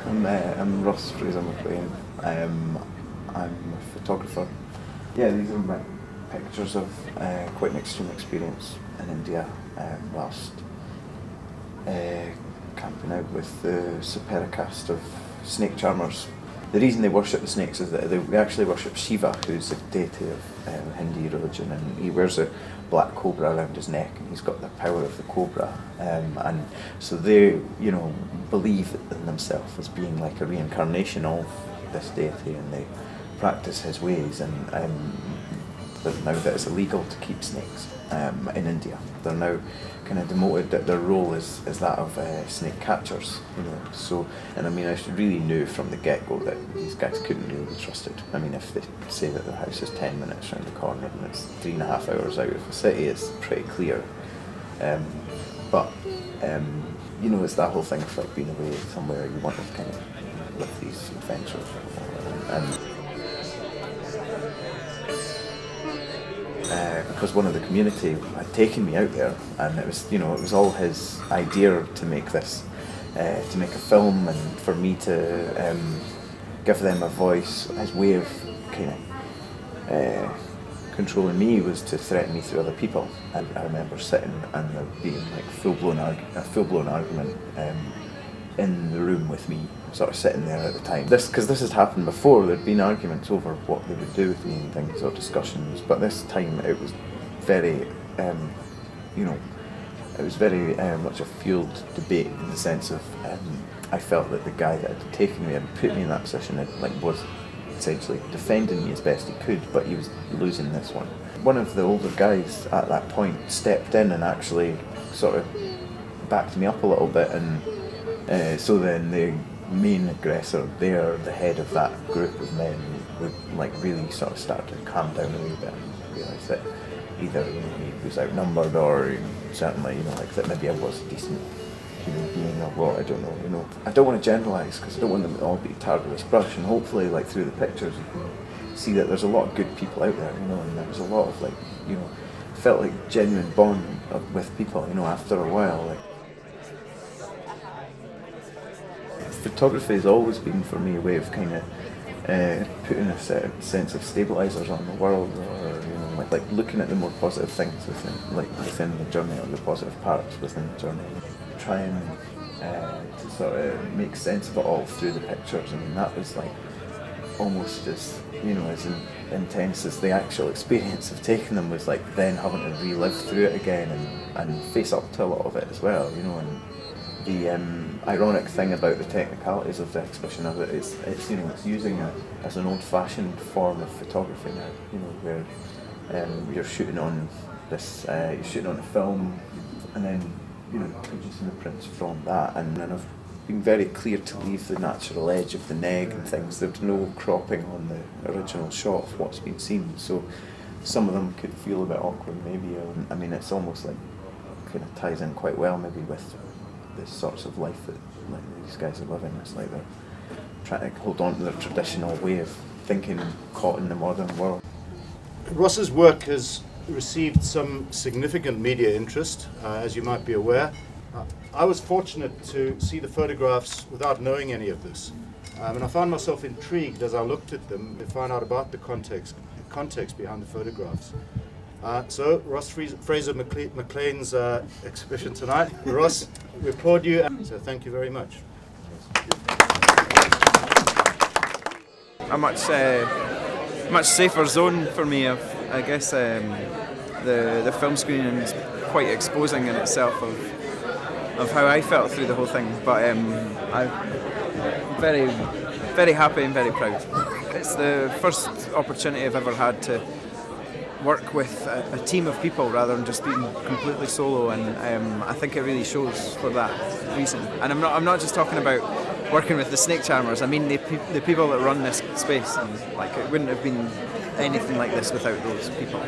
I'm Ross Fraser McLean. I'm a photographer. Yeah, these are my pictures of quite an extreme experience in India whilst camping out with the superior caste of snake charmers. The reason they worship the snakes is that they actually worship Shiva, who's a deity of Hindu religion, and he wears a black cobra around his neck, and he's got the power of the cobra, and so they, believe in themselves as being like a reincarnation of this deity, and they practice his ways, and now that it's illegal to keep snakes in India, they're now kind of demoted that their role is that of snake catchers, So, and I really knew from the get-go that these guys couldn't really be trusted. If they say that their house is 10 minutes around the corner and it's 3.5 hours out of the city, it's pretty clear. But it's that whole thing of like being away somewhere you want to kind of live these adventures. Because one of the community had taken me out there, and it was all his idea to make this, to make a film, and for me to give them a voice. His way of kind of controlling me was to threaten me through other people. And I remember sitting and there being like a full-blown argument in the room with me, sort of sitting there at the time. Because this had happened before. There'd been arguments over what they would do with me and things, or discussions. But this time it was very, it was very much a fueled debate in the sense of I felt that the guy that had taken me and put me in that position was essentially defending me as best he could, but he was losing this one. One of the older guys at that point stepped in and actually sort of backed me up a little bit, and so then the main aggressor there, the head of that group of men, would really sort of start to calm down a little bit and realise that either he was outnumbered, or certainly that maybe I was a decent human being or what, I don't know. I don't want to generalise because I don't want them to all be tarred with this brush, and hopefully through the pictures you can see that there's a lot of good people out there, and there was a lot of felt like genuine bond with people, after a while. Photography has always been for me a way of kind of putting a sense of stabilisers on the world, or like looking at the more positive things within the journey, or the positive parts within the journey. Trying to sort of make sense of it all through the pictures. That was almost as as intense as the actual experience of taking them was, then having to relive through it again and face up to a lot of it as well. And the ironic thing about the technicalities of the exhibition of it is it's using it as an old-fashioned form of photography now, where you're shooting on this, you're shooting on a film, and then producing the prints from that, and then I've been very clear to leave the natural edge of the neg and things. There's no cropping on the original shot of what's been seen, so some of them could feel a bit awkward maybe. It's almost kind of ties in quite well maybe with the sorts of life that these guys are living. It's like they're trying to hold on to their traditional way of thinking caught in the modern world. Ross's work has received some significant media interest, as you might be aware. I was fortunate to see the photographs without knowing any of this, and I found myself intrigued as I looked at them to find out about the context behind the photographs. So Ross Fraser McLean's exhibition tonight. Ross, we applaud you, so thank you very much. A much safer zone for me. I guess the film screening is quite exposing in itself of how I felt through the whole thing. But I'm very, very happy and very proud. It's the first opportunity I've ever had to work with a team of people rather than just being completely solo, and I think it really shows for that reason. And I'm not just talking about working with the snake charmers. I mean the people that run this space, and it wouldn't have been anything like this without those people.